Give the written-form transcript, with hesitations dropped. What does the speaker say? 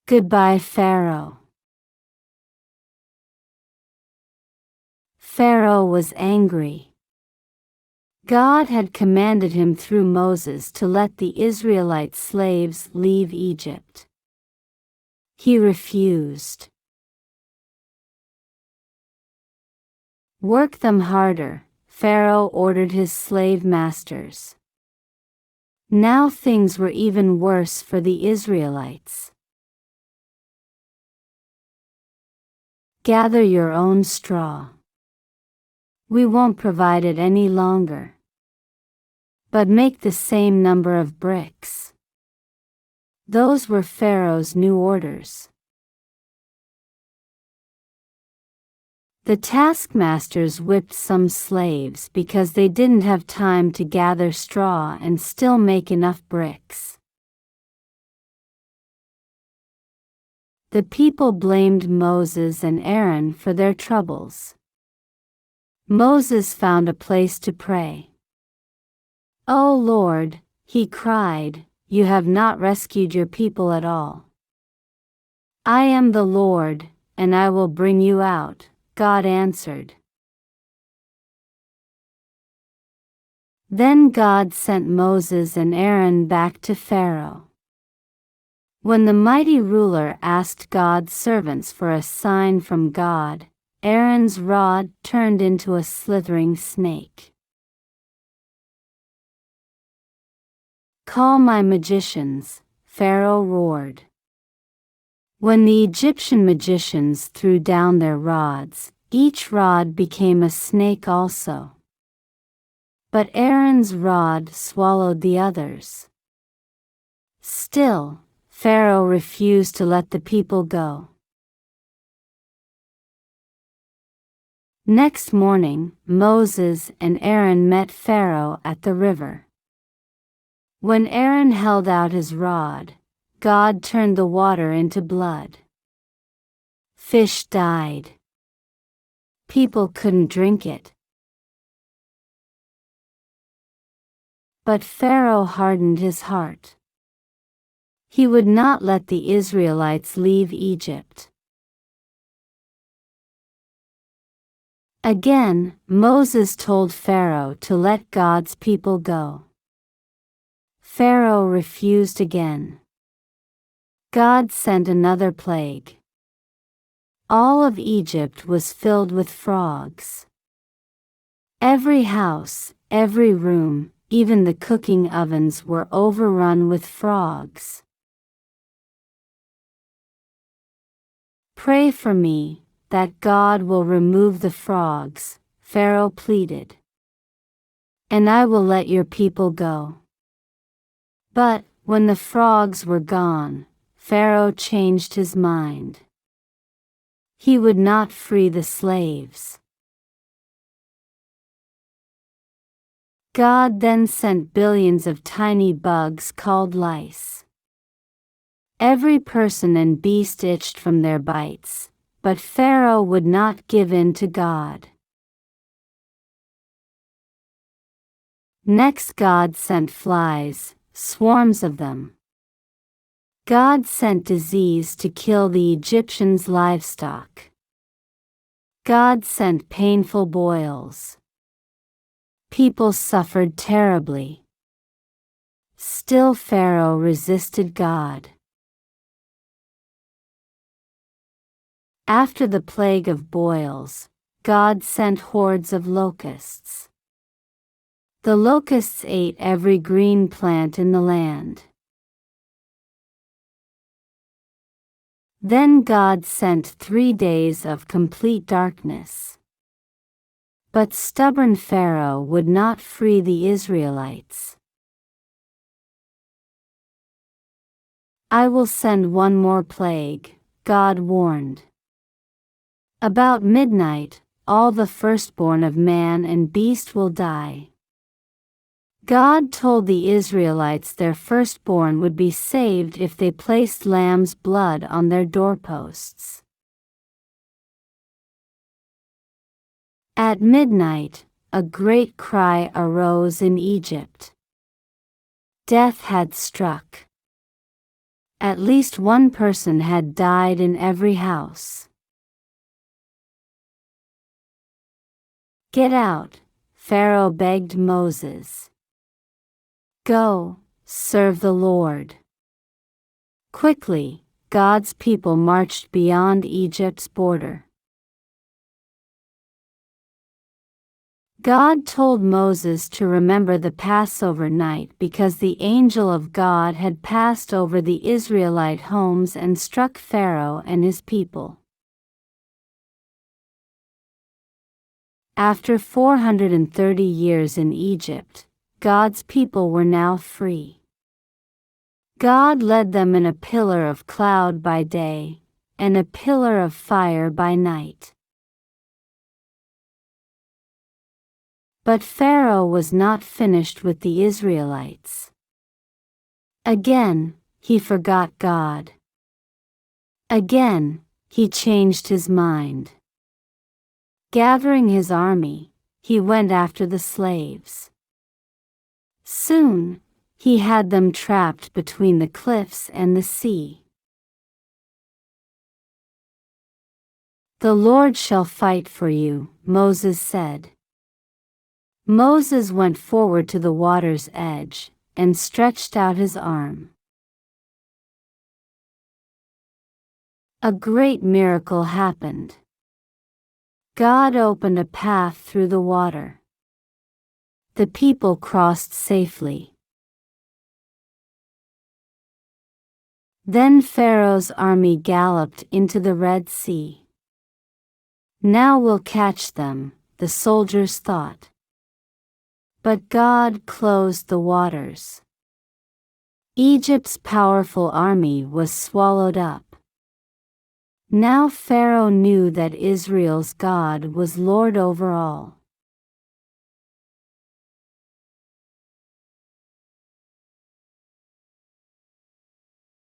Goodbye, Pharaoh. Pharaoh was angry. God had commanded him through Moses to let the Israelite slaves leave Egypt. He refused. Work them harder, Pharaoh ordered his slave masters. Now things were even worse for the Israelites. Gather your own straw. We won't provide it any longer. But make the same number of bricks. Those were Pharaoh's new orders. The taskmasters whipped some slaves because they didn't have time to gather straw and still make enough bricks. The people blamed Moses and Aaron for their troubles. Moses found a place to pray. "O Lord," he cried, "you have not rescued your people at all. I am the Lord, and I will bring you out," God answered. Then God sent Moses and Aaron back to Pharaoh. When the mighty ruler asked God's servants for a sign from God, Aaron's rod turned into a slithering snake. "Call my magicians," Pharaoh roared. When the Egyptian magicians threw down their rods, each rod became a snake also. But Aaron's rod swallowed the others. Still, Pharaoh refused to let the people go. Next morning, Moses and Aaron met Pharaoh at the river. When Aaron held out his rod, God turned the water into blood. Fish died. People couldn't drink it. But Pharaoh hardened his heart. He would not let the Israelites leave Egypt. Again, Moses told Pharaoh to let God's people go. Pharaoh refused again. God sent another plague. All of Egypt was filled with frogs. Every house, every room, even the cooking ovens were overrun with frogs. "Pray for me, that God will remove the frogs," Pharaoh pleaded. "And I will let your people go." But, when the frogs were gone, Pharaoh changed his mind. He would not free the slaves. God then sent billions of tiny bugs called lice. Every person and beast itched from their bites, but Pharaoh would not give in to God. Next, God sent flies, swarms of them. God sent disease to kill the Egyptians' livestock. God sent painful boils. People suffered terribly. Still Pharaoh resisted God. After the plague of boils, God sent hordes of locusts. The locusts ate every green plant in the land. Then God sent 3 days of complete darkness. But stubborn Pharaoh would not free the Israelites. "I will send one more plague," God warned. "About midnight, all the firstborn of man and beast will die." God told the Israelites their firstborn would be saved if they placed lamb's blood on their doorposts. At midnight, a great cry arose in Egypt. Death had struck. At least one person had died in every house. "Get out," Pharaoh begged Moses. "Go, serve the Lord." Quickly, God's people marched beyond Egypt's border. God told Moses to remember the Passover night because the angel of God had passed over the Israelite homes and struck Pharaoh and his people. After 430 years in Egypt, God's people were now free. God led them in a pillar of cloud by day, and a pillar of fire by night. But Pharaoh was not finished with the Israelites. Again, he forgot God. Again, he changed his mind. Gathering his army, he went after the slaves. Soon, he had them trapped between the cliffs and the sea. "The Lord shall fight for you," Moses said. Moses went forward to the water's edge and stretched out his arm. A great miracle happened. God opened a path through the water. The people crossed safely. Then Pharaoh's army galloped into the Red Sea. "Now we'll catch them," the soldiers thought. But God closed the waters. Egypt's powerful army was swallowed up. Now Pharaoh knew that Israel's God was Lord over all.